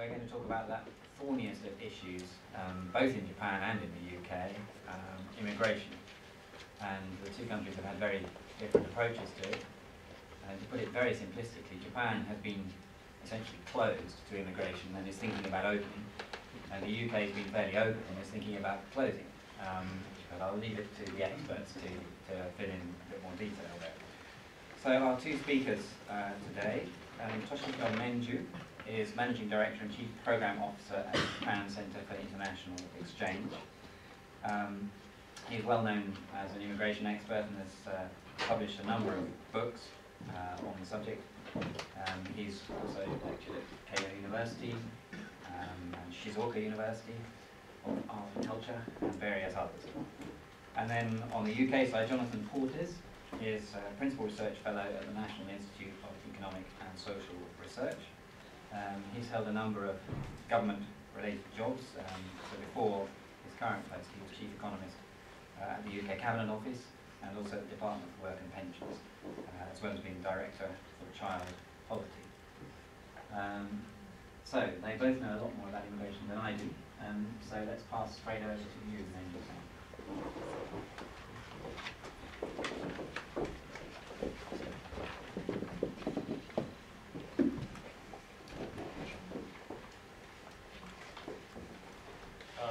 we're going to talk about that thorniest of issues, both in Japan and in the UK, immigration. And the two countries have had very different approaches to it. And to put it very simplistically, Japan has been essentially closed to immigration and is thinking about opening. And the UK has been fairly open and is thinking about closing. But I'll leave it to the experts to fill in a bit more detail there. So our two speakers today, Toshiko Menju is Managing Director and Chief Program Officer at the Japan Center for International Exchange. He's well known as an immigration expert and has published a number of books on the subject. He's also lectured at Keio University and Shizuoka University of Art and Culture and various others. And then on the UK side, Jonathan Portes is Principal Research Fellow at the National Institute of Economic and Social Research. He's held a number of government-related jobs. So before his current post, he was Chief Economist at the UK Cabinet Office and also at the Department for Work and Pensions, as well as being Director for Child Poverty. So they both know a lot more about immigration than I do. So let's pass straight over to you, Menju.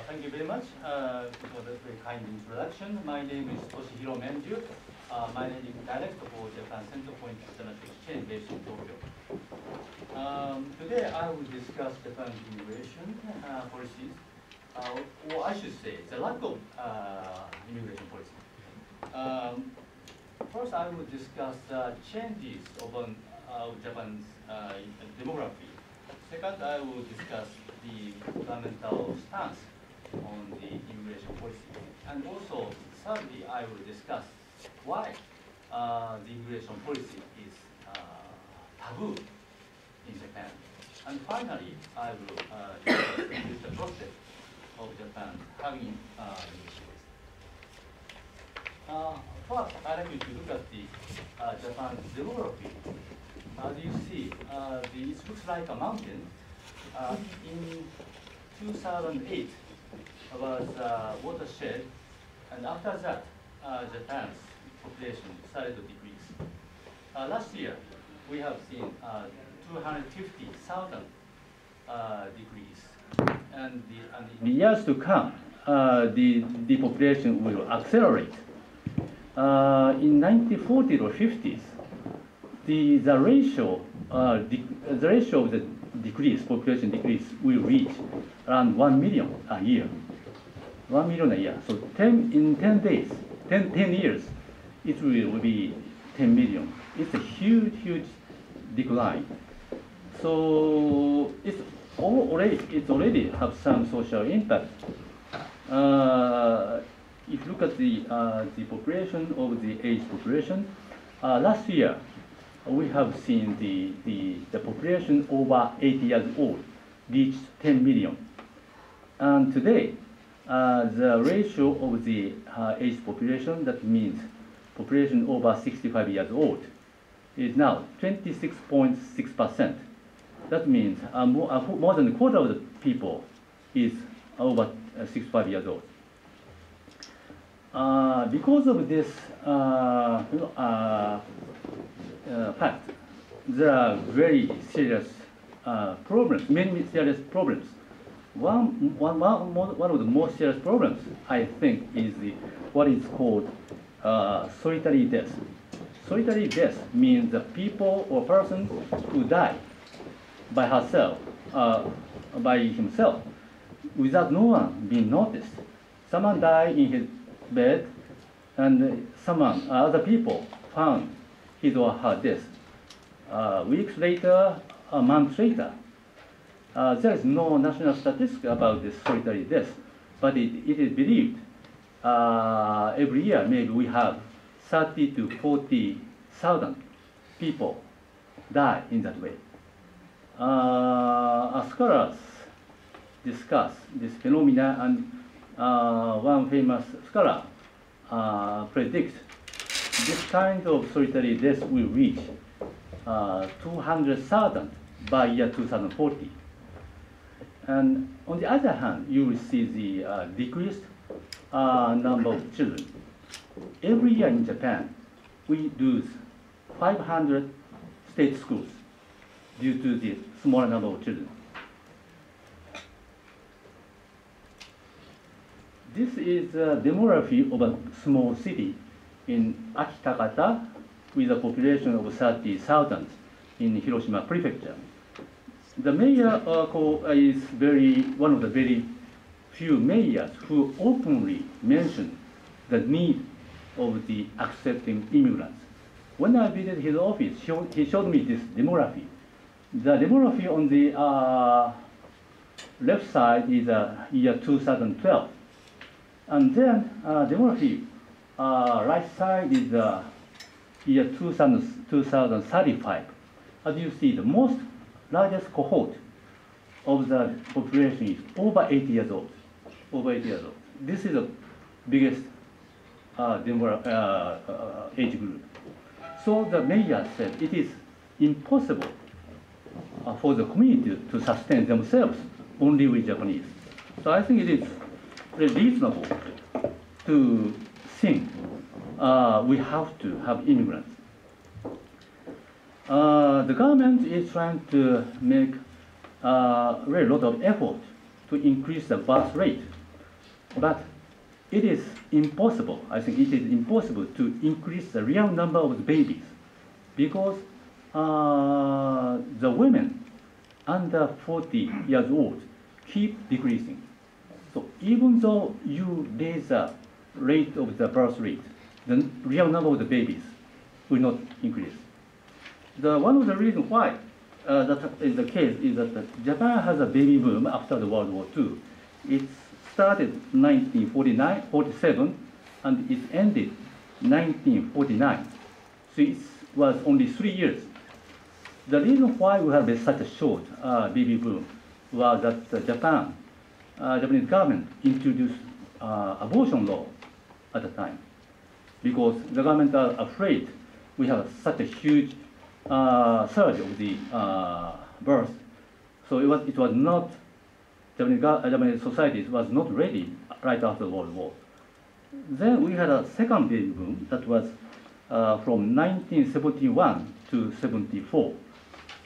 Thank you very much for the very kind introduction. My name is Toshihiro Menju, Managing Director for Japan Center for International Exchange based in Tokyo. Today I will discuss Japan's immigration policies, or I should say the lack of immigration policy. First, I will discuss the changes of Japan's demography. Second, I will discuss the governmental stance on the immigration policy. And also, thirdly, I will discuss why the immigration policy is taboo in Japan. And finally, I will discuss the prospect of Japan having immigration policy. First, I'd like you to look at the Japan's demography. As you see, it looks like a mountain. In 2008, was watershed, and after that, Japan's population started to decrease. Last year, we have seen 250,000 decrease, and in the years to come, the population will accelerate. In 1940s or 50s, the ratio of the population decrease will reach around 1 million a year. 1 million a year. So in 10 years, it will be 10 million. It's a huge decline. So it's already have some social impact. If you look at the population of the age population, last year we have seen the population over 80 years old reached 10 million. And today, the ratio of the age population, that means population over 65 years old, is now 26.6%. That means more than a quarter of the people is over 65 years old. Because of this fact, there are very serious problems, many serious problems. One of the most serious problems, I think, is what is called solitary death. Solitary death means the people or person who die by herself, by himself, without no one being noticed. Someone died in his bed, and other people found his or her death. Weeks later, a month later. There is no national statistic about this solitary death, but it is believed every year maybe we have 30 to 40,000 people die in that way. Scholars discuss this phenomena, and one famous scholar predicts this kind of solitary death will reach 200,000 by year 2040. And on the other hand, you will see the decreased number of children. Every year in Japan, we lose 500 state schools due to the smaller number of children. This is the demography of a small city in Akitakata with a population of 30,000 in Hiroshima Prefecture. The mayor is one of the very few mayors who openly mentioned the need of the accepting immigrants. When I visited his office, he showed me this demography. The demography on the left side is year 2012. And then demography right side is year 2035. As you see, the largest cohort of the population is over 80 years old. Over 80 years old. This is the biggest age group. So the mayor said it is impossible for the community to sustain themselves only with Japanese. So I think it is very reasonable to think we have to have immigrants. The government is trying to make very lot of effort to increase the birth rate, but it is impossible. I think it is impossible to increase the real number of babies because the women under 40 years old keep decreasing. So even though you raise the rate of the birth rate, the real number of the babies will not increase. One of the reasons why that is the case is that Japan has a baby boom after the World War II. It started 1947 and it ended 1949. So it was only 3 years. The reason why we have such a short baby boom was that the Japanese government introduced abortion law at the time because the government are afraid we have such a huge surge of the birth. So it was not, Japanese society was not ready right after the World War. Then we had a second baby boom that was from 1971 to 74.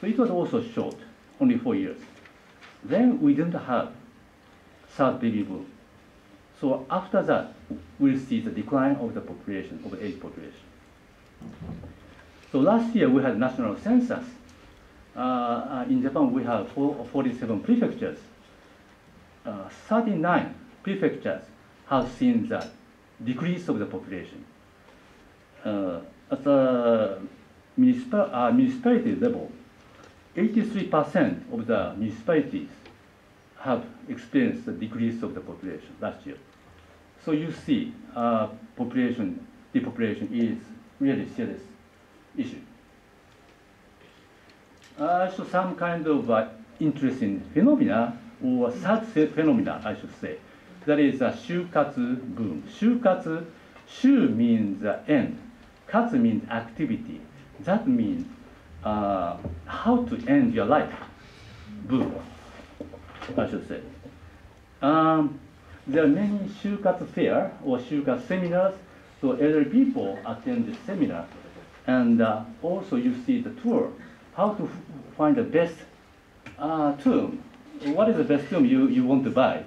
So it was also short, only 4 years. Then we didn't have third baby boom. So after that, we'll see the decline of the population, of the age population. So last year we had national census. In Japan we have 47 prefectures. 39 prefectures have seen the decrease of the population. At the municipality level, 83% of the municipalities have experienced the decrease of the population last year. So you see, depopulation is really serious issue. So some kind of interesting phenomena, or sad phenomena, I should say. That is a shukatsu boom. Shukatsu, shu means end, katsu means activity. That means how to end your life. Boom, I should say. There are many shukatsu fair or shukatsu seminars, so elderly people attend the seminar. And also you see the tour, how to find the best tomb. What is the best tomb you want to buy?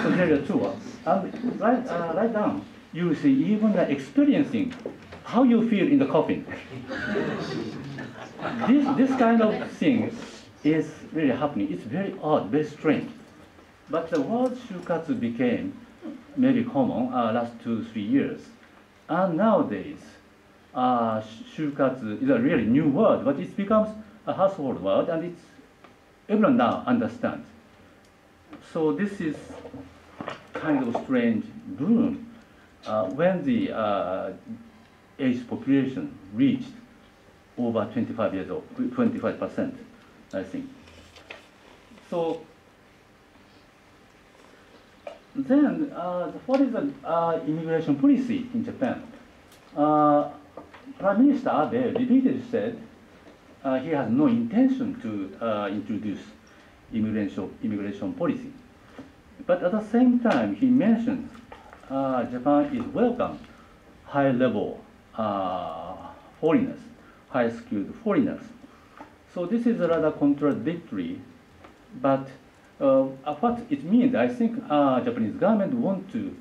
So there is a tour. And right down, you will see even experiencing how you feel in the coffin. This kind of thing is really happening. It's very odd, very strange. But the word shukatsu became very common last 2-3 years. And nowadays, shukatsu is a really new word, but it becomes a household word, and everyone now understands. So this is kind of strange boom when the age population reached over 25 years old, 25%, I think. So then, what is the immigration policy in Japan? Prime Minister Abe repeatedly said he has no intention to introduce immigration policy. But at the same time, he mentions Japan is welcome high-level foreigners, high-skilled foreigners. So this is rather contradictory, but what it means, I think Japanese government want to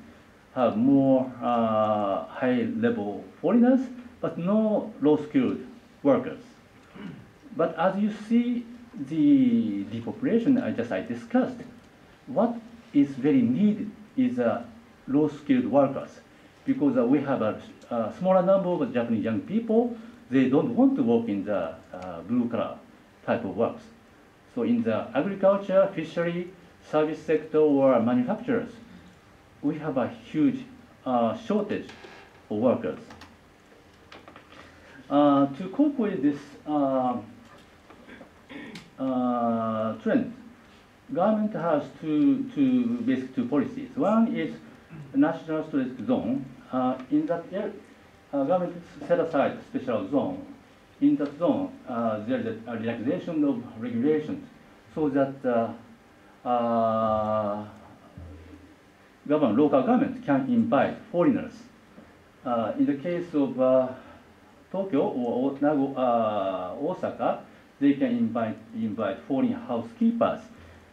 have more high-level foreigners, but no low-skilled workers. But as you see, the depopulation I discussed, what is very needed is low-skilled workers, because we have a smaller number of Japanese young people. They don't want to work in the blue-collar type of works. So in the agriculture, fishery, service sector, or manufacturers, we have a huge shortage of workers. To cope with this trend, government has two policies. One is national strategic zone. In that area, government set aside a special zone. In that zone, there is a relaxation of regulations so that local government can invite foreigners. In the case of Tokyo or Osaka, they can invite foreign housekeepers,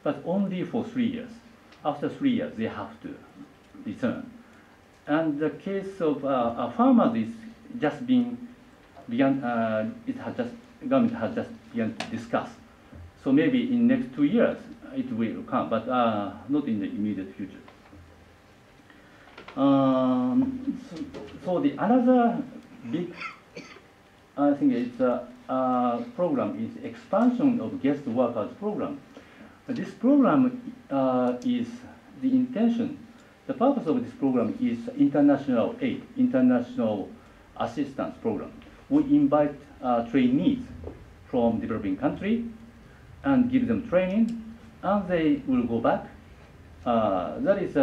but only for 3 years. After 3 years, they have to return. And the case of farmers is just government has just begun to discuss. So maybe in next 2 years it will come, but not in the immediate future. So the another big, I think it's program is expansion of guest workers program. This program is the intention. The purpose of this program is international aid, international assistance program. We invite trainees from developing country and give them training, and they will go back. That is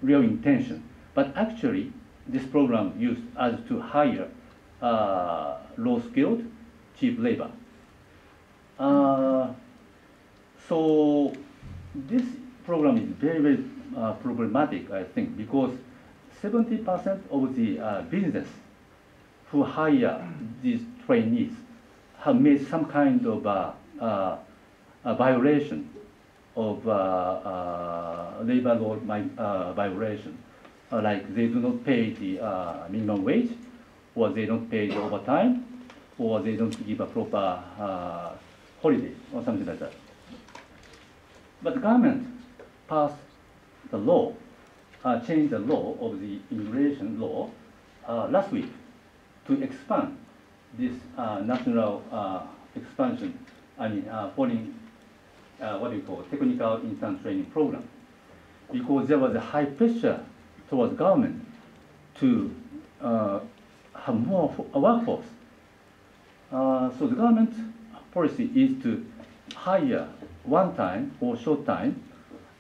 real intention. But actually, this program used as to hire low-skilled, cheap labor. So this program is very, very problematic, I think, because 70% of the business who hire these trainees have made some kind of a violation of labor law violation, like they do not pay the minimum wage, or they don't pay the overtime, or they don't give a proper holiday, or something like that. But the government passed the law, changed the law of the immigration law last week to expand this national expansion, foreign, what do you call, technical intern training program, because there was a high pressure towards government to have more workforce. So the government policy is to hire one time or short time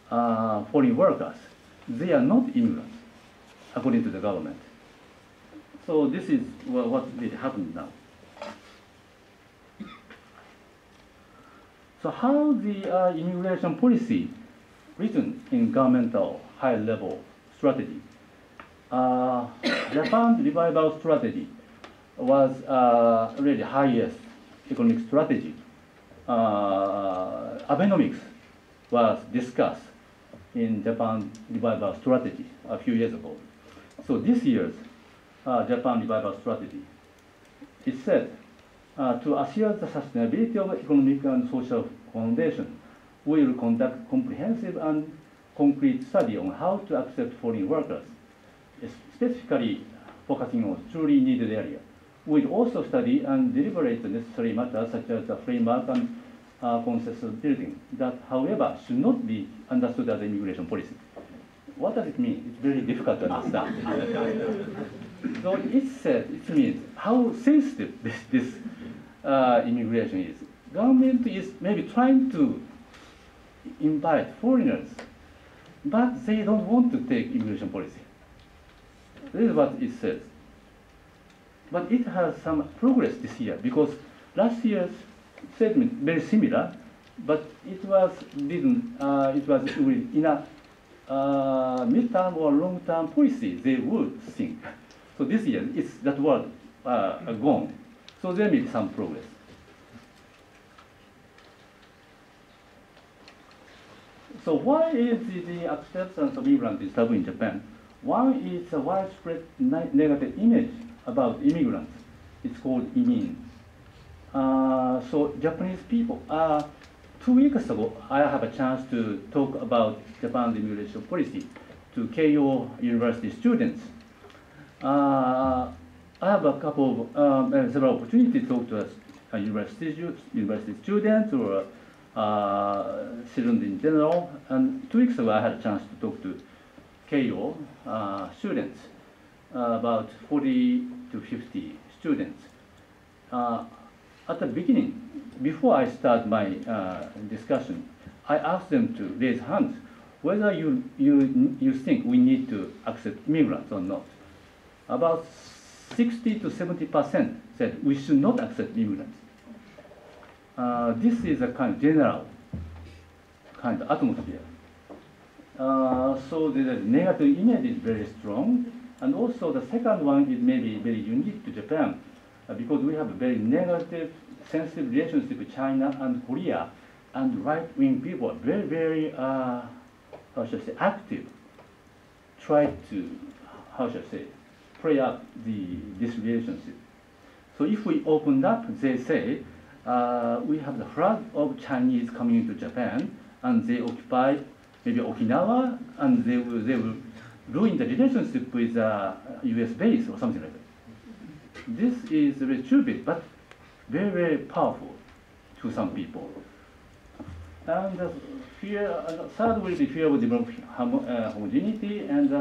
foreign workers. They are not immigrants, according to the government. So this is what really happened now. So how the immigration policy written in governmental high-level strategy? Japan revival strategy was really highest economic strategy. Abenomics was discussed in Japan revival strategy a few years ago. So this year's Japan revival strategy, it said, to assure the sustainability of economic and social foundation, we will conduct comprehensive and concrete study on how to accept foreign workers, specifically focusing on truly needed areas. We'll also study and deliberate the necessary matters such as the framework and consensus building that, however, should not be understood as immigration policy. What does it mean? It's very difficult to understand. So it means how sensitive this immigration is. Government is maybe trying to invite foreigners, but they don't want to take immigration policy. This is what it says. But it has some progress this year, because last year's statement very similar, but it was didn't. It was in a mid-term or long-term policy they would think. So this year, it's that word gone. So there may be some progress. So why is the acceptance of immigrants is taboo in Japan? One is a widespread negative image about immigrants. It's called imin. So Japanese people, 2 weeks ago, I have a chance to talk about Japan's immigration policy to Keio University students. I have a couple of several opportunities to talk to university students or students in general. And 2 weeks ago, I had a chance to talk to Keio students, about 40 to 50 students. At the beginning, before I start my discussion, I asked them to raise hands whether you think we need to accept immigrants or not. About 60 to 70% said we should not accept immigrants. This is a kind of general kind of atmosphere. So the negative image is very strong. And also the second one is maybe very unique to Japan because we have a very negative, sensitive relationship with China and Korea. And right-wing people are very, very, how should I say, active, try to, how should I say, play up this relationship. So if we open up, they say, we have the flood of Chinese coming into Japan, and they occupy maybe Okinawa, and they will ruin the relationship with US base or something like that. This is very stupid, but very, very powerful to some people. And third will be fear of homogeneity and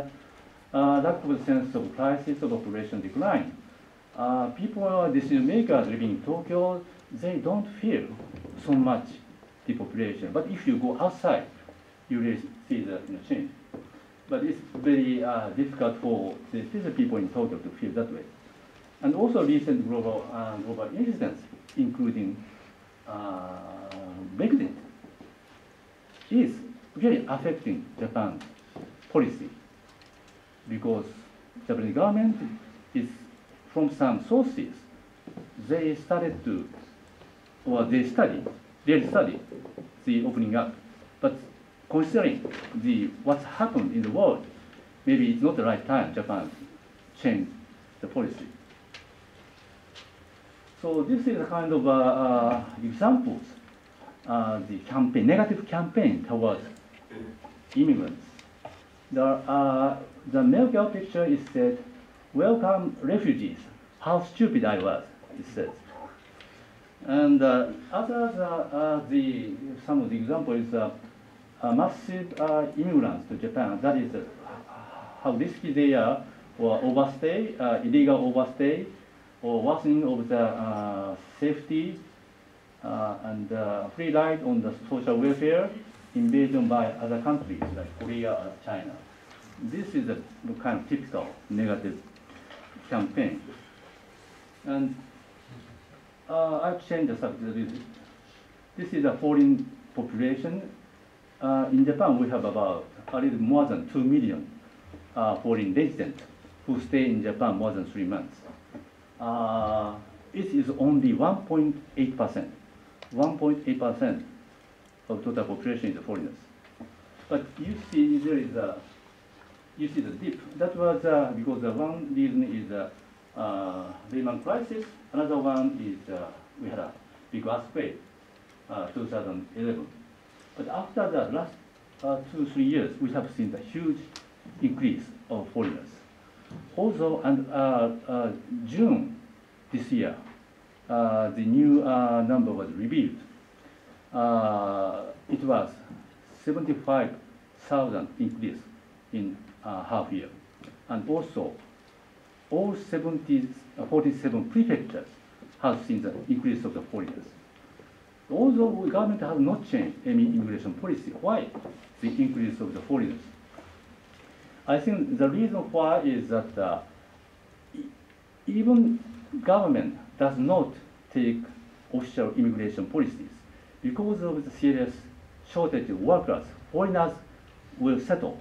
lack of a sense of crisis of population decline. People, decision makers living in Tokyo, they don't feel so much depopulation. But if you go outside, you really see the change. But it's very difficult for the people in Tokyo to feel that way. And also recent global incidents, including Brexit, is really affecting Japan's policy because Japanese government is, from some sources, they started to, or they study the opening up. But considering what's happened in the world, maybe it's not the right time Japan changed the policy. So this is a kind of examples, the campaign, negative campaign towards immigrants. The medical picture is said, "Welcome refugees, how stupid I was," it says. And some of the examples is massive immigrants to Japan. That is how risky they are, or overstay, illegal overstay, or worsening of the safety and free ride on the social welfare, invasion by other countries like Korea or China. This is a kind of typical negative campaign. And I've changed the subject. This is a foreign population. In Japan, we have about a little more than 2 million foreign residents who stay in Japan more than 3 months. It is only 1.8%. 1.8% of total population is foreigners. But you see there is you see the dip. That was because one reason is Lehman crisis. Another one is we had a big earthquake, 2011. But after the last 2-3 years, we have seen a huge increase of foreigners. Also, and June this year, the new number was revealed. It was 75,000 increase in half year. And also, all 47 prefectures have seen the increase of the foreigners. Although the government has not changed any immigration policy, why the increase of the foreigners? I think the reason why is that even government does not take official immigration policies. because of the serious shortage of workers, foreigners will settle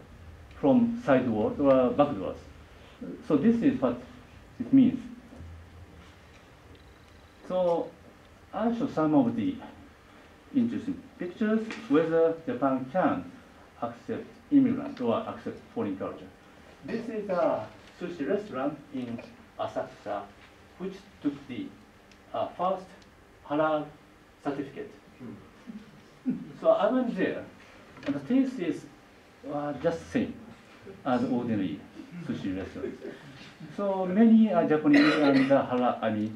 from side doors or back doors. So this is what it means. So I'll show some of the interesting pictures whether Japan can accept immigrants or accept foreign culture. This is a sushi restaurant in Asakusa, which took the first halal certificate. So I went there, and the taste is just the same as ordinary sushi restaurants. So many Japanese and halal,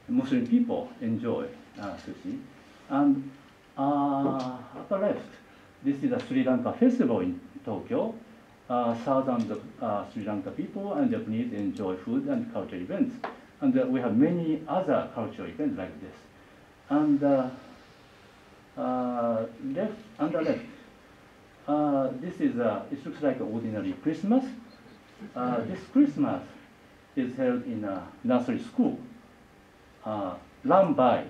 Muslim people enjoy sushi. And upper left, this is a Sri Lanka festival in Tokyo. Thousands of Sri Lanka people and Japanese enjoy food and cultural events. And we have many other cultural events like this. And left, under left, this is it looks like an ordinary Christmas. This Christmas is held in a nursery school run by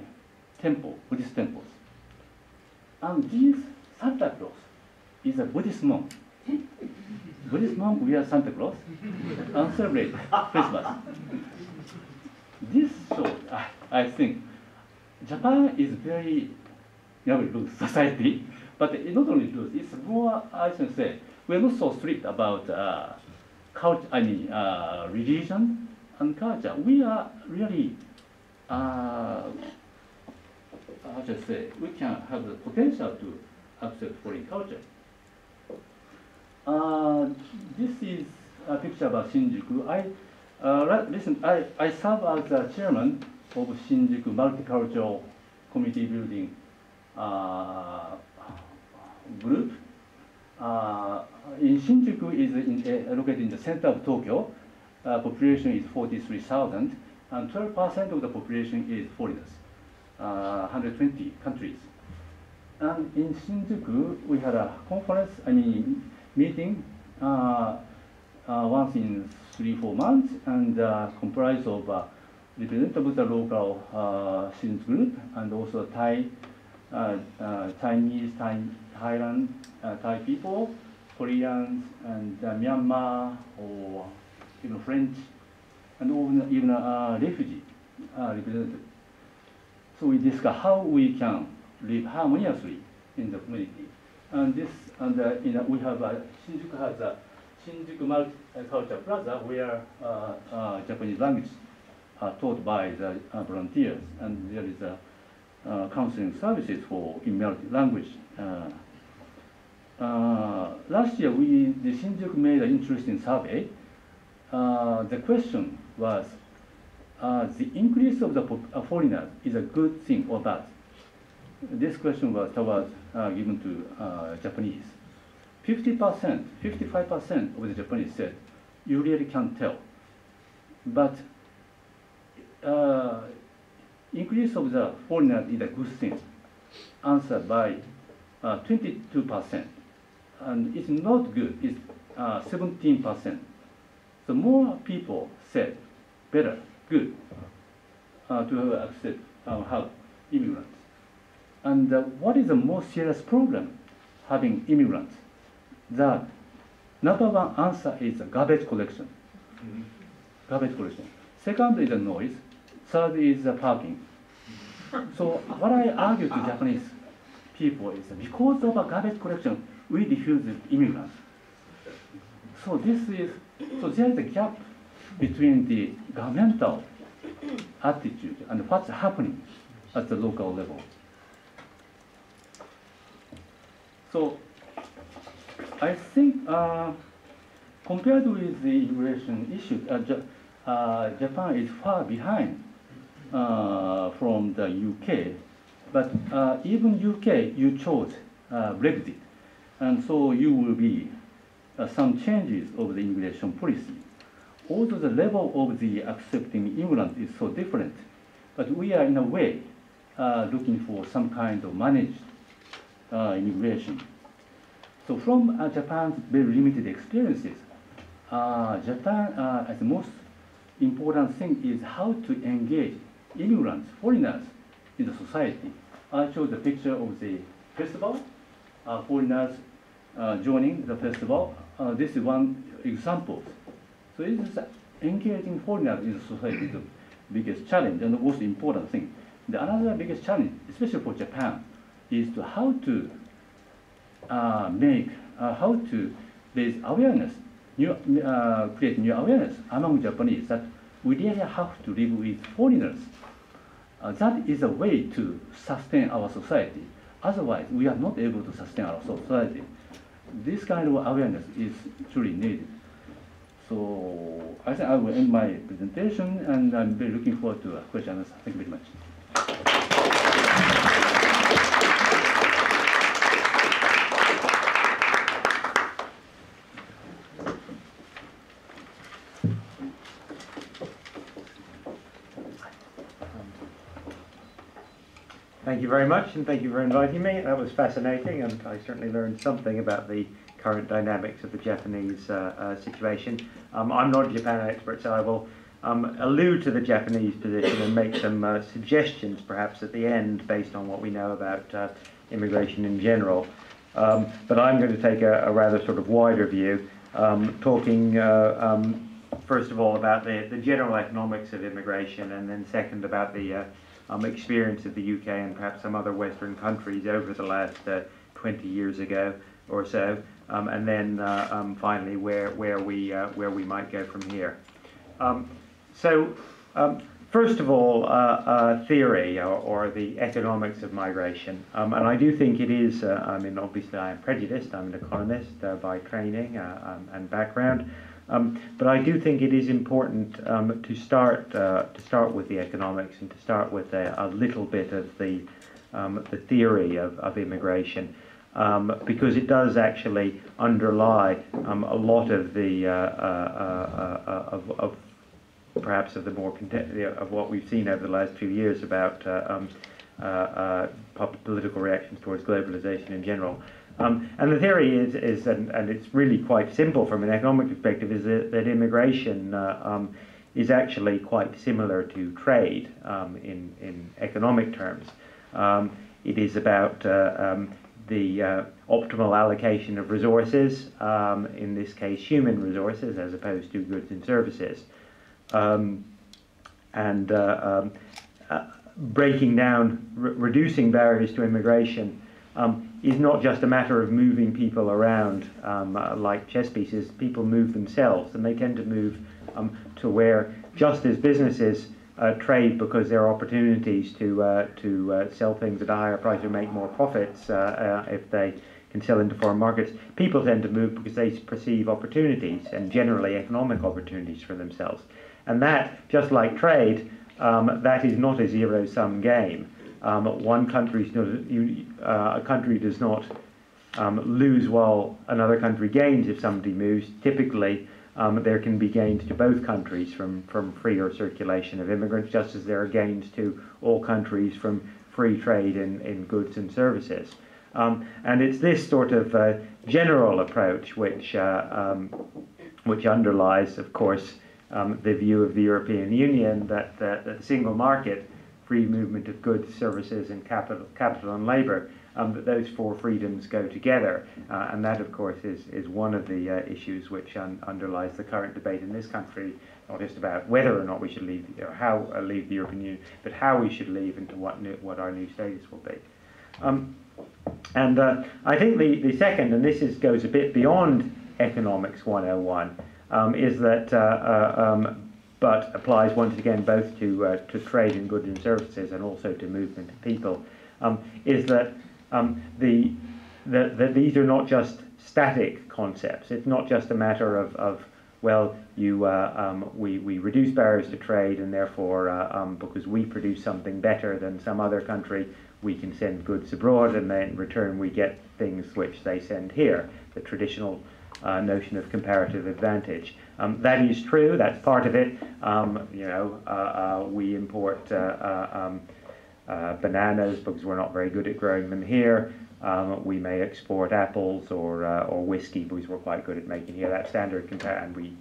Buddhist temples. And this Santa Claus is a Buddhist monk. Buddhist monk, we are Santa Claus and celebrate Christmas. This shows, I think, Japan is very loose society, but it not only loose, it's more, I should say, we're not so strict about culture, religion and culture. We are really, how should I say, we can have the potential to accept foreign culture. This is a picture about Shinjuku. I serve as the chairman of Shinjuku Multicultural Community Building group. In Shinjuku is located in the center of Tokyo. Population is 43,000, and 12% of the population is foreigners. 120 countries. And in Shinjuku, we had a conference, meeting once in 3-4 months, and comprised of representatives of the local students group, and also Thai, Chinese, Thailand, Thai people, Koreans, and Myanmar, or even French, and even refugee representatives. So we discuss how we can live harmoniously in the community. And this, we have Shinjuku has a Shinjuku Multicultural Plaza where Japanese language are taught by the volunteers, and there is a counseling services for in multi-language. Last year, the Shinjuku made an interesting survey. The question was, the increase of the foreigners is a good thing or bad? This question was given to Japanese. 50%, 55% of the Japanese said, you really can't tell. But increase of the foreigners is a good thing, answered by 22%. And it's not good, it's 17%. So more people said, better, good, to accept, have immigrants. And what is the most serious problem having immigrants? The number one answer is garbage collection. Garbage collection. Second is the noise. Third is the parking. So what I argue to Japanese people is that because of a garbage collection, we refuse immigrants. So there is a gap between the governmental attitude and what's happening at the local level. So I think compared with the immigration issue, Japan is far behind from the UK. But even UK, you chose Brexit. And so you will be some changes of the immigration policy. Although the level of the accepting immigrants is so different, but we are in a way looking for some kind of managed immigration. So from Japan's very limited experiences, Japan, as the most important thing is how to engage immigrants, foreigners in the society. I showed the picture of the festival, foreigners joining the festival. This is one example. So it is engaging foreigners in society is the biggest challenge and the most important thing. The another biggest challenge, especially for Japan, is to how to raise awareness, create new awareness among Japanese that we really have to live with foreigners. That is a way to sustain our society. Otherwise, we are not able to sustain our society. This kind of awareness is truly needed. So I think I will end my presentation, and I'm very looking forward to a question and answer. Thank you very much. Thank you very much, and thank you for inviting me. That was fascinating, and I certainly learned something about the current dynamics of the Japanese situation. I'm not a Japan expert, so I will allude to the Japanese position and make some suggestions, perhaps at the end, based on what we know about immigration in general. But I'm going to take a rather sort of wider view, talking first of all about the general economics of immigration, and then second about the experience of the UK and perhaps some other Western countries over the last 20 years ago or so, and then finally where we might go from here. First of all, theory or the economics of migration, and I do think it is. I mean, obviously, I am prejudiced. I'm an economist by training and background. But I do think it is important to start with the economics and to start with a little bit of the theory of immigration, because it does actually underlie a lot of the perhaps of the more of what we've seen over the last few years about political reactions towards globalization in general. And the theory is and it's really quite simple from an economic perspective, is that immigration is actually quite similar to trade in economic terms. It is about the optimal allocation of resources, in this case human resources, as opposed to goods and services. Breaking down, reducing barriers to immigration is not just a matter of moving people around like chess pieces. People move themselves, and they tend to move to where, just as businesses trade because there are opportunities to sell things at a higher price or make more profits if they can sell into foreign markets, people tend to move because they perceive opportunities, and generally economic opportunities, for themselves. And that, just like trade, that is not a zero-sum game. One country a country does not lose while another country gains if somebody moves. Typically, there can be gains to both countries from freer circulation of immigrants, just as there are gains to all countries from free trade in goods and services. And it's this sort of general approach which underlies, of course, the view of the European Union that the single market, free movement of goods, services, and capital and labour, that those four freedoms go together. And that, of course, is one of the issues which underlies the current debate in this country, not just about whether or not we should leave, or how leave the European Union, but how we should leave and to what our new status will be. I think the second, and this goes a bit beyond Economics 101, is that but applies once again both to trade in goods and services and also to movement of people, is that that these are not just static concepts. It's not just a matter of well, we reduce barriers to trade, and therefore because we produce something better than some other country, we can send goods abroad, and then in return we get things which they send here. The traditional notion of comparative advantage. That is true. That's part of it. We import bananas because we're not very good at growing them here. We may export apples or whiskey because we're quite good at making here. That standard and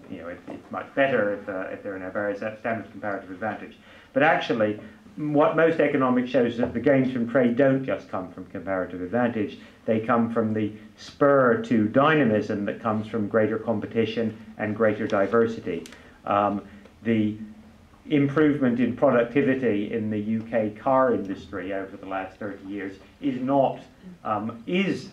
it's much better if they're in our barriers. That standard comparative advantage. But actually, what most economics shows is that the gains from trade don't just come from comparative advantage, they come from the spur to dynamism that comes from greater competition and greater diversity. The improvement in productivity in the UK car industry over the last 30 years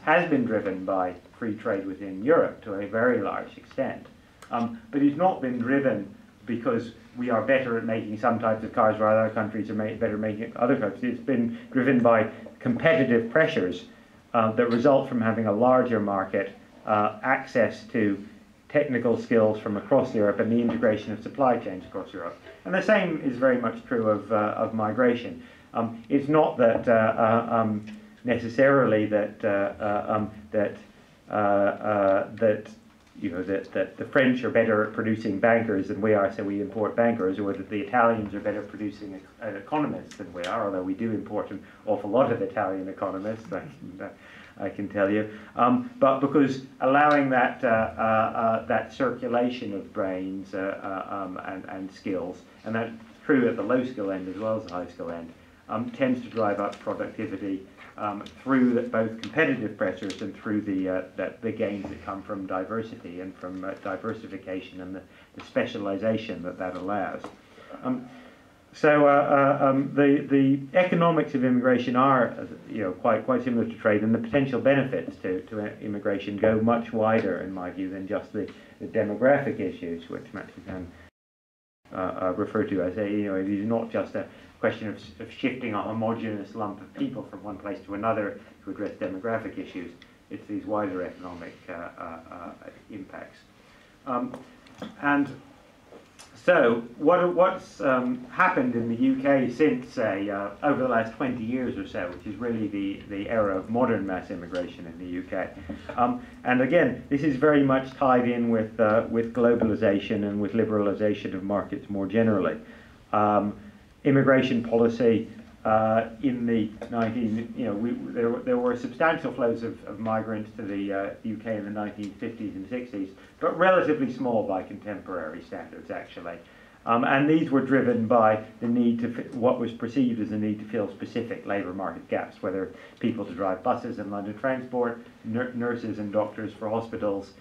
has been driven by free trade within Europe to a very large extent, but it's not been driven because we are better at making some types of cars while other countries are better at making other types. It's been driven by competitive pressures that result from having a larger market, access to technical skills from across Europe, and the integration of supply chains across Europe. And the same is very much true of migration. It's not that necessarily that the French are better at producing bankers than we are, so we import bankers, or that the Italians are better at producing economists than we are, although we do import an awful lot of Italian economists, I can tell you. But because allowing that circulation of brains and skills, and that's true at the low skill end as well as the high skill end, tends to drive up productivity through both competitive pressures and through the gains that come from diversity and from diversification and the specialization that allows. The economics of immigration are, quite similar to trade, and the potential benefits to immigration go much wider, in my view, than just the demographic issues, which Matthew can refer to as it is not just a question of shifting a homogeneous lump of people from one place to another to address demographic issues. It's these wider economic impacts. So what's happened in the UK since, say, over the last 20 years or so, which is really the era of modern mass immigration in the UK. And again, this is very much tied in with globalization and with liberalization of markets more generally. Immigration policy in the there were substantial flows of migrants to the UK in the 1950s and 60s, but relatively small by contemporary standards, actually. And these were driven by the need to what was perceived as the need to fill specific labour market gaps, whether people to drive buses and London transport, nurses and doctors for hospitals,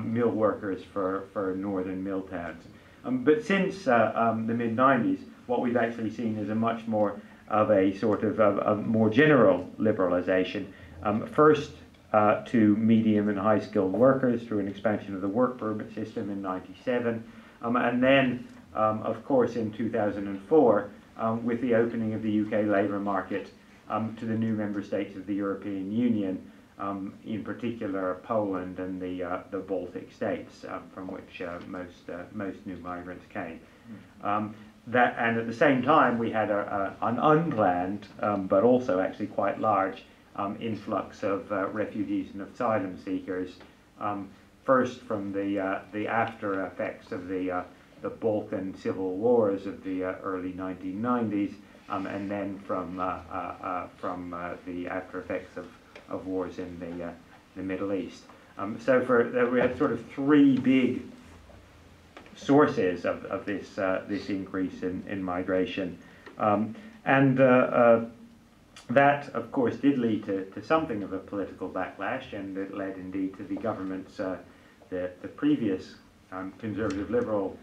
mill workers for northern mill towns. But since the mid-90s, what we've actually seen is a much more of a sort of a more general liberalisation. First to medium and high skilled workers through an expansion of the work permit system in '97, and then of course in 2004 with the opening of the UK labour market to the new member states of the European Union, in particular Poland and the Baltic states, from which most new migrants came. And at the same time, we had an unplanned, but also actually quite large, influx of refugees and asylum seekers. First from the after effects of the Balkan civil wars of the early 1990s, and then from the after effects of wars in the Middle East. So we had sort of three big sources of this increase in migration, and that of course did lead to something of a political backlash, and it led indeed to the government's the previous conservative liberal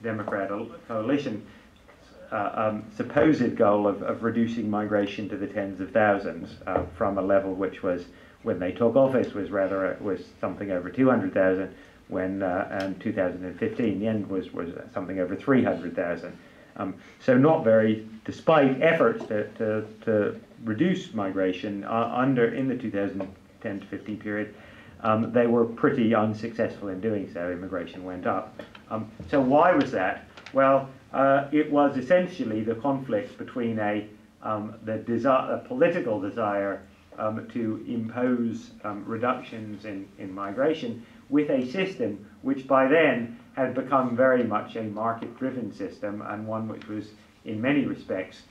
Democrat coalition supposed goal of reducing migration to the tens of thousands from a level which was, when they took office, was something over 200,000. When in 2015 the end was something over 300,000. So not very, despite efforts to reduce migration in the 2010 to 15 period, they were pretty unsuccessful in doing so. Immigration went up. So why was that? Well, it was essentially the conflict between a political desire to impose reductions in migration with a system which by then had become very much a market-driven system, and one which was in many respects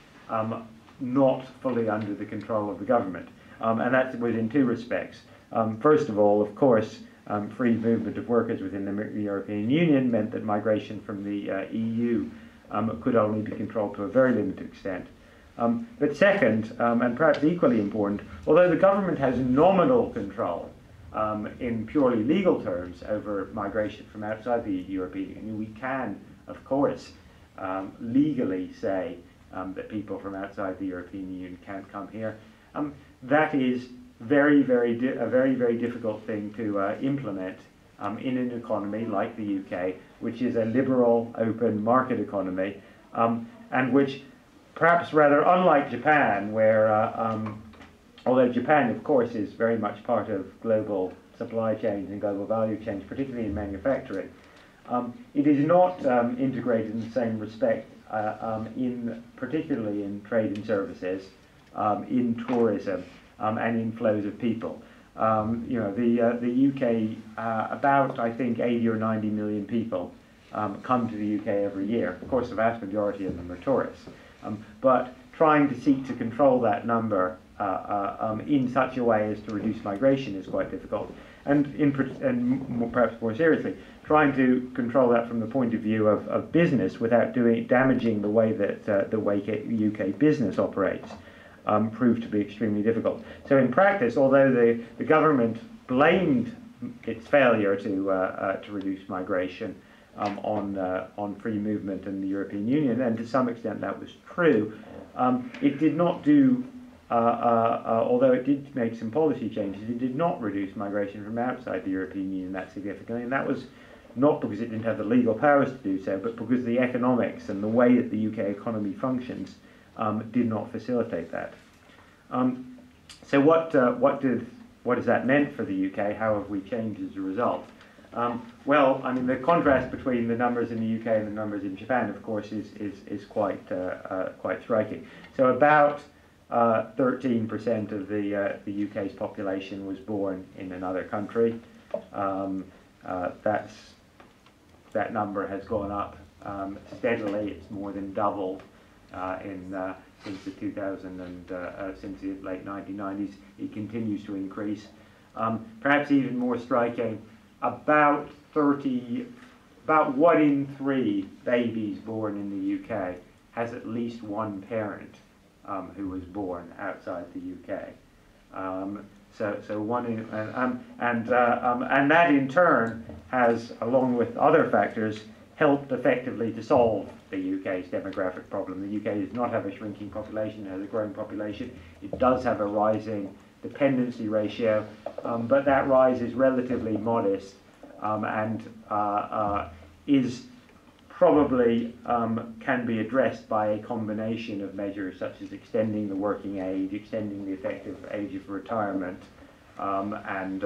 not fully under the control of the government. And that was in two respects. First of all, of course, free movement of workers within the European Union meant that migration from the EU could only be controlled to a very limited extent. But second, and perhaps equally important, although the government has nominal control in purely legal terms over migration from outside the European Union, we can, of course, legally say that people from outside the European Union can't come here. That is a very, very difficult thing to implement in an economy like the UK, which is a liberal, open market economy, and which, perhaps rather unlike Japan, where, although Japan, of course, is very much part of global supply chains and global value chains, particularly in manufacturing, it is not integrated in the same respect, particularly in trade and services, in tourism, and in flows of people. The UK, about, I think, 80 or 90 million people come to the UK every year. Of course, the vast majority of them are tourists. But trying to seek to control that number in such a way as to reduce migration is quite difficult. And perhaps more seriously, trying to control that from the point of view of business without damaging the way that UK business operates proved to be extremely difficult. So in practice, although the government blamed its failure to reduce migration on free movement in the European Union, and to some extent that was true, it did not do, although it did make some policy changes, it did not reduce migration from outside the European Union that significantly, and that was not because it didn't have the legal powers to do so, but because the economics and the way that the UK economy functions did not facilitate that. So what has that meant for the UK? How have we changed as a result? Well, I mean, the contrast between the numbers in the UK and the numbers in Japan, of course, is quite striking. So about 13% of the UK's population was born in another country. That number has gone up steadily. It's more than doubled since the since the late 1990s. It continues to increase. Perhaps even more striking, about 1 in 3 babies born in the UK has at least one parent who was born outside the UK. So one in, and that in turn has, along with other factors, helped effectively to solve the UK's demographic problem. The UK does not have a shrinking population; it has a growing population. It does have a rising dependency ratio, but that rise is relatively modest and is probably can be addressed by a combination of measures such as extending the working age, extending the effective age of retirement, and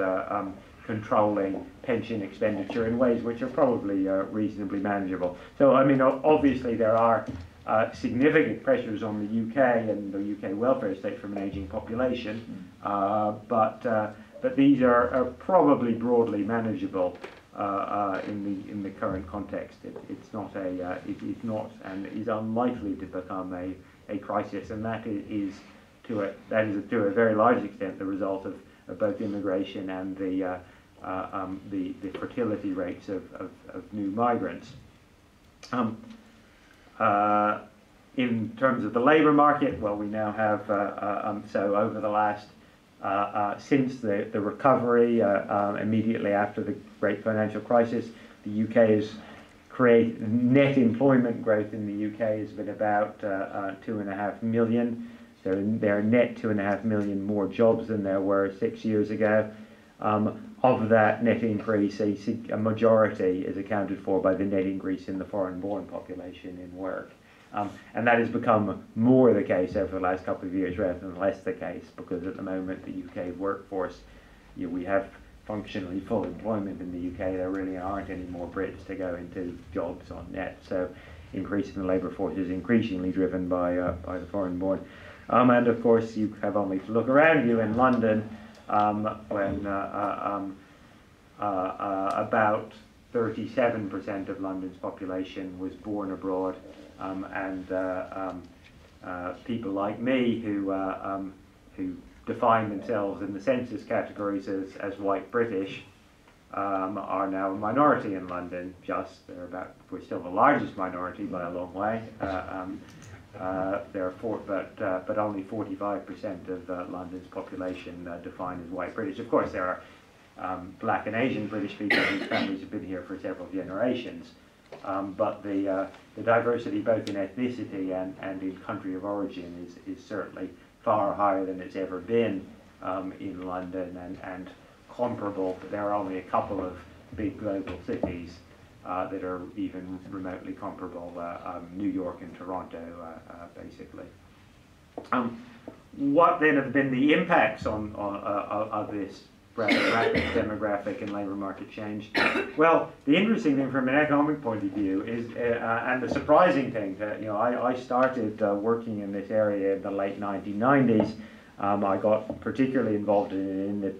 controlling pension expenditure in ways which are probably reasonably manageable. So, I mean, obviously there are significant pressures on the UK and the UK welfare state from an aging population, but these are probably broadly manageable in the current context. It's not and is unlikely to become a crisis, and that is to a very large extent the result of both immigration and the fertility rates of new migrants. In terms of the labour market, well, we now have so over the last since the recovery immediately after the great financial crisis, the UK has created net employment growth in the UK has been about 2.5 million. So there are net 2.5 million more jobs than there were 6 years ago. Of that net increase, a majority is accounted for by the net increase in the foreign-born population in work. And that has become more the case over the last couple of years rather than less the case, because at the moment the UK workforce, we have functionally full employment in the UK. There really aren't any more Brits to go into jobs on net. So increase in the labour force is increasingly driven by the foreign-born. And of course you have only to look around you in London when about 37% of London's population was born abroad, and people like me who define themselves in the census categories as white British are now a minority in London. We're still the largest minority by a long way. But only 45% of London's population defined as white British. Of course, there are black and Asian British people whose families have been here for several generations. But the diversity both in ethnicity and in country of origin is certainly far higher than it's ever been in London, and comparable. There are only a couple of big global cities that are even remotely comparable, New York and Toronto, basically. What then have been the impacts of this rather rapid demographic and labour market change? Well, the interesting thing from an economic point of view is, and the surprising thing, that I started working in this area in the late 1990s. I got particularly involved in the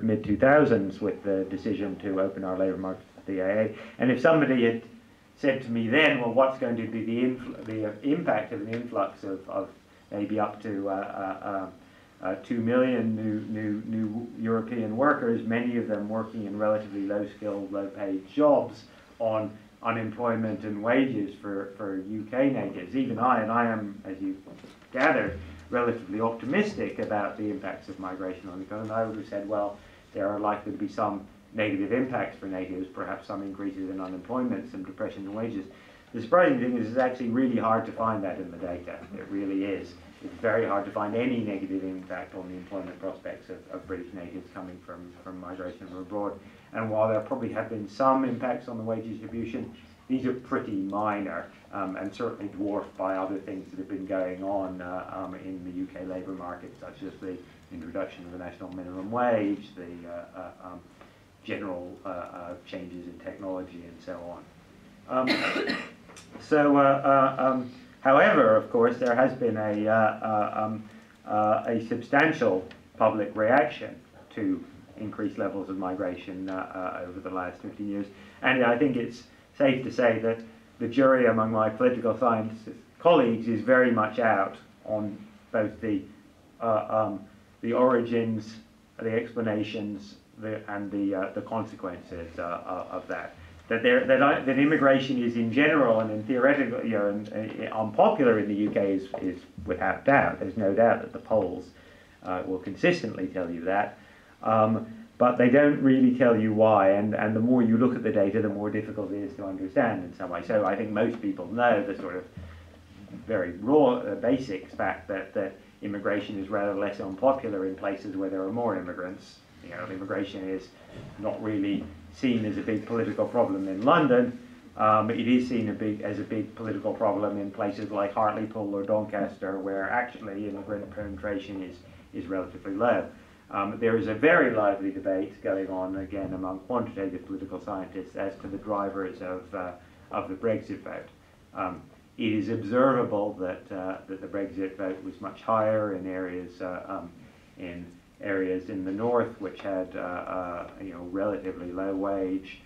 mid-2000s with the decision to open our labour market to the AA. And if somebody had said to me then, well, what's going to be the impact of an influx of maybe up to 2 million new European workers, many of them working in relatively low-skilled, low-paid jobs, on unemployment and wages for UK natives. Even and I am, as you gathered, relatively optimistic about the impacts of migration on the economy. I would have said, well, there are likely to be some negative impacts for natives, perhaps some increases in unemployment, some depression in wages. The surprising thing is it's actually really hard to find that in the data. It really is. It's very hard to find any negative impact on the employment prospects of British natives coming from migration from abroad. And while there probably have been some impacts on the wage distribution, these are pretty minor, and certainly dwarfed by other things that have been going on in the UK labour market, such as the introduction of the national minimum wage, the general changes in technology, and so on. However, of course, there has been a substantial public reaction to increased levels of migration over the last 15 years, and I think it's safe to say that the jury among my political science colleagues is very much out on both the origins, the explanations, and the consequences of that. That immigration is in general and in theoretical, unpopular in the UK is without doubt. There's no doubt that the polls will consistently tell you that. But they don't really tell you why, and the more you look at the data, the more difficult it is to understand in some way. So I think most people know the sort of very raw, basic fact that immigration is rather less unpopular in places where there are more immigrants. Immigration is not really seen as a big political problem in London. It is seen as a big political problem in places like Hartlepool or Doncaster, where actually immigrant penetration is relatively low. There is a very lively debate going on, again, among quantitative political scientists as to the drivers of the Brexit vote. It is observable that the Brexit vote was much higher in areas in the north, which had relatively low wage,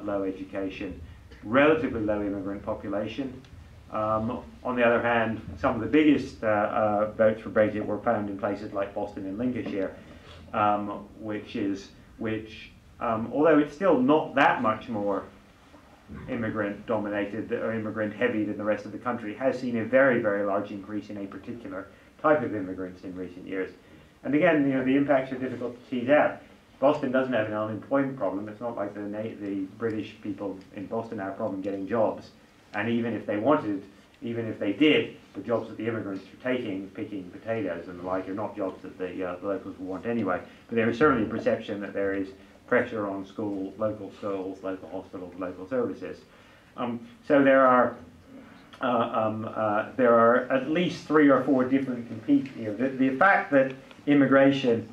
low education, relatively low immigrant population. On the other hand, some of the biggest votes for Brexit were found in places like Boston and Lincolnshire, which although it's still not that much more immigrant dominated or immigrant heavy than the rest of the country, has seen a very, very large increase in a particular type of immigrants in recent years. And again, the impacts are difficult to tease out. Boston doesn't have an unemployment problem. It's not like the British people in Boston have a problem getting jobs. And even if they did, the jobs that the immigrants are taking, picking potatoes and the like, are not jobs that the locals will want anyway. But there is certainly a perception that there is pressure on local schools, local hospitals, local services. So there are at least 3 or 4 different the fact that immigration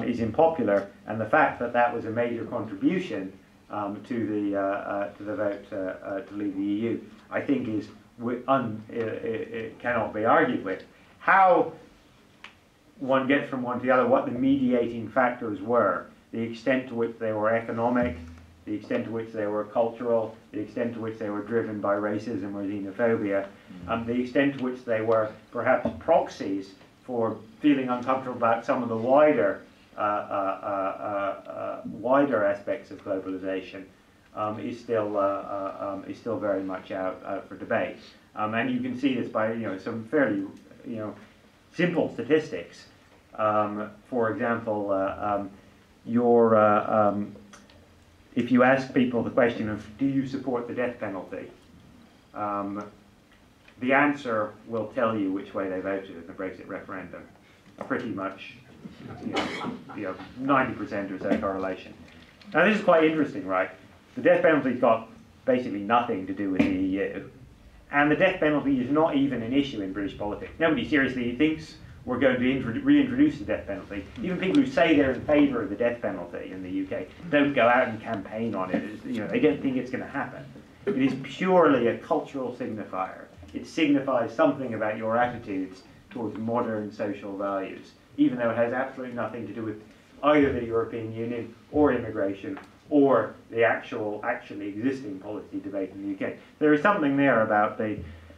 is unpopular, and the fact that that was a major contribution to the vote to leave the EU, I think it cannot be argued with. How one gets from one to the other, what the mediating factors were, the extent to which they were economic, the extent to which they were cultural, the extent to which they were driven by racism or xenophobia, the extent to which they were perhaps proxies for feeling uncomfortable about some of the wider wider aspects of globalization is still very much out for debate. And you can see this by some fairly simple statistics. For example, if you ask people the question of do you support the death penalty, the answer will tell you which way they voted in the Brexit referendum. Pretty much 90% or so correlation. Now this is quite interesting, right? The death penalty's got basically nothing to do with the EU, and the death penalty is not even an issue in British politics. Nobody seriously thinks we're going to reintroduce the death penalty. Even people who say they're in favour of the death penalty in the UK don't go out and campaign on it. They don't think it's going to happen. It is purely a cultural signifier. It signifies something about your attitudes towards modern social values, even though it has absolutely nothing to do with either the European Union or immigration or the actually existing policy debate in the UK. There is something there about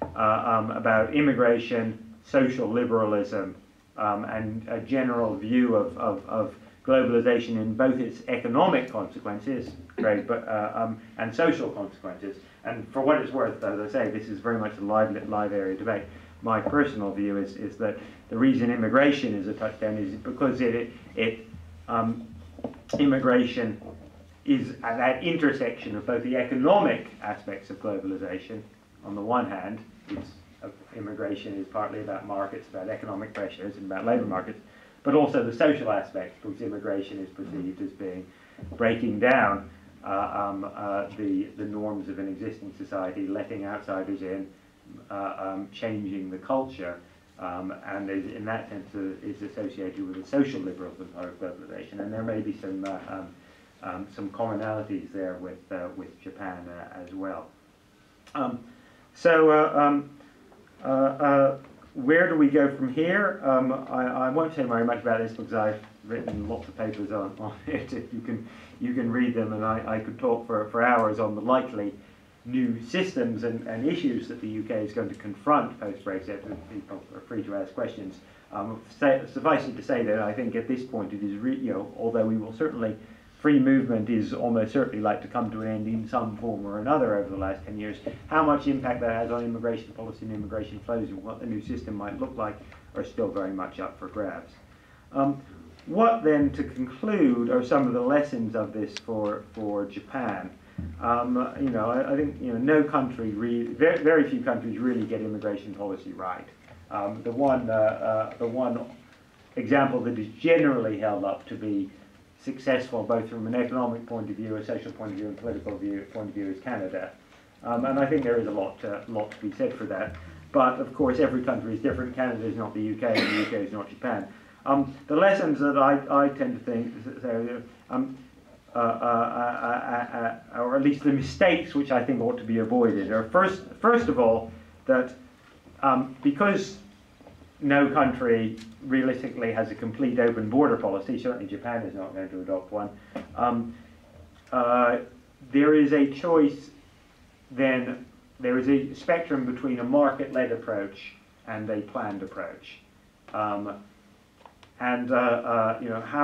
about immigration, social liberalism, and a general view of globalization in both its economic consequences, and social consequences. And for what it's worth, as I say, this is very much a live area debate. My personal view is that the reason immigration is a touchdown is because immigration is at that intersection of both the economic aspects of globalization. On the one hand, immigration is partly about markets, about economic pressures, and about labour markets, but also the social aspects, because immigration is perceived as being breaking down the norms of an existing society, letting outsiders in, changing the culture, and in that sense is associated with the social liberalism part of globalization. And there may be some commonalities there with Japan as well. Where do we go from here? I won't say very much about this because I've written lots of papers on it. You can read them, and I could talk for hours on the likely new systems and issues that the UK is going to confront post-Brexit. People are free to ask questions. Suffice it to say that I think at this point it is, although we will certainly, free movement is almost certainly like to come to an end in some form or another over the last 10 years. How much impact that has on immigration policy and immigration flows and what the new system might look like are still very much up for grabs. What then, to conclude, are some of the lessons of this for Japan? I think no country, very few countries really get immigration policy right. The one example that is generally held up to be successful both from an economic point of view, a social point of view, and political point of view is Canada. And I think there is a lot to be said for that. But of course every country is different. Canada is not the UK and the UK is not Japan. The lessons that I tend to think, or at least the mistakes which I think ought to be avoided, are first of all that because no country realistically has a complete open border policy, certainly Japan is not going to adopt one, there is a choice then, there is a spectrum between a market-led approach and a planned approach. How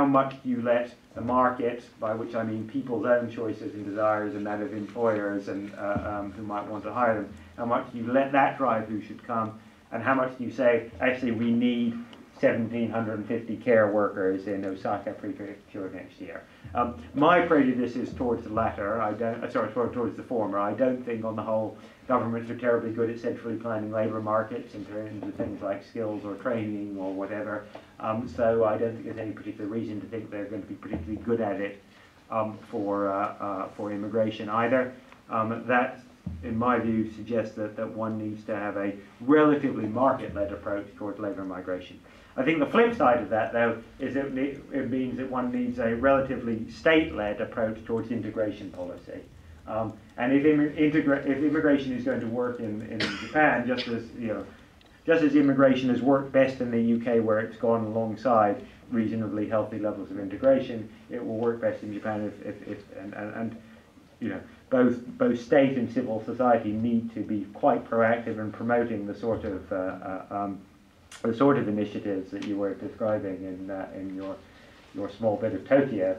much you let the market, by which I mean people's own choices and desires and that of employers and who might want to hire them, how much you let that drive who should come, and how much do you say, actually we need 1,750 care workers in Osaka Prefecture next year. My prejudice is towards the latter. Towards the former. I don't think, on the whole, governments are terribly good at centrally planning labour markets in terms of things like skills or training or whatever. So I don't think there's any particular reason to think they're going to be particularly good at it for immigration either. That, in my view, suggests that one needs to have a relatively market-led approach towards labour migration. I think the flip side of that, though, is that it means that one needs a relatively state-led approach towards integration policy. And if immigration is going to work in Japan, just as immigration has worked best in the UK, where it's gone alongside reasonably healthy levels of integration, it will work best in Japan both state and civil society need to be quite proactive in promoting the sort of initiatives that you were describing in your small bit of Tokyo.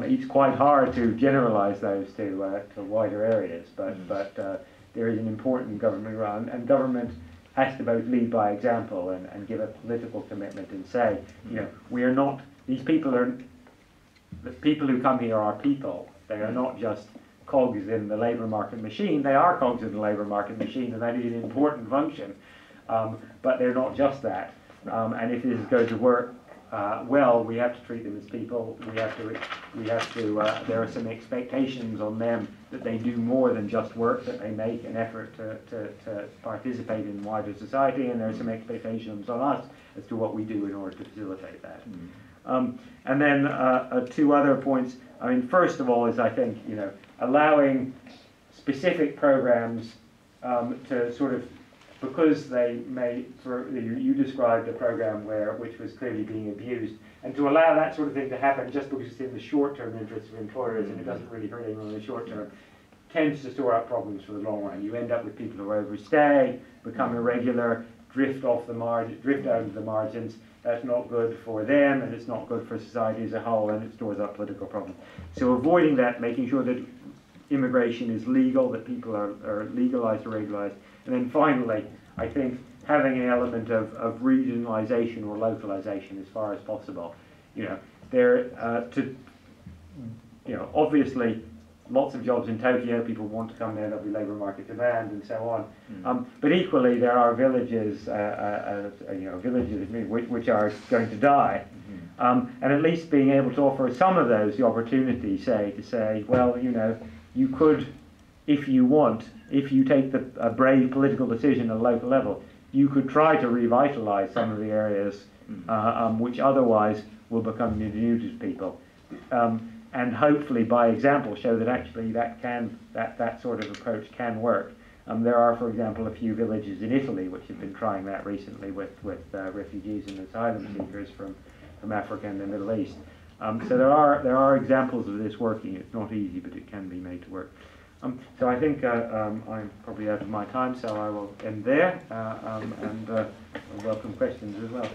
It's quite hard to generalize those to wider areas, but there is an important government role, and government has to both lead by example and give a political commitment and say, you know, we are not, these people are, the people who come here are people. They are not just cogs in the labour market machine. They are cogs in the labour market machine, and that is an important function, but they're not just that. And if this is going to work well, we have to treat them as people. We have to. There are some expectations on them that they do more than just work. That they make an effort to participate in wider society, and there are some expectations on us as to what we do in order to facilitate that. And then two other points. I mean, first of all, is I think, you know, allowing specific programs to sort of, because they may, you described a program which was clearly being abused, and to allow that sort of thing to happen just because it's in the short-term interests of employers and it doesn't really hurt anyone in the short term, tends to store up problems for the long run. You end up with people who overstay, become irregular, drift off the margin, drift out of the margins. That's not good for them, and it's not good for society as a whole, and it stores up political problems. So avoiding that, making sure that immigration is legal, that people are legalized or regularized. And then finally, I think having an element of regionalization or localization as far as possible. You know, obviously, lots of jobs in Tokyo, people want to come there, there'll be labour market demand and so on. But equally, there are villages, which are going to die. And at least being able to offer some of those the opportunity, to say, well, you know, you could, if you want, if you take a brave political decision at a local level, you could try to revitalize some of the areas which otherwise will become denuded to people. And hopefully, by example, show that actually that sort of approach can work. There are, for example, a few villages in Italy which have been trying that recently with refugees and asylum seekers from Africa and the Middle East. So there are examples of this working. It's not easy, but it can be made to work. So I think I'm probably out of my time, so I will end there and welcome questions as well.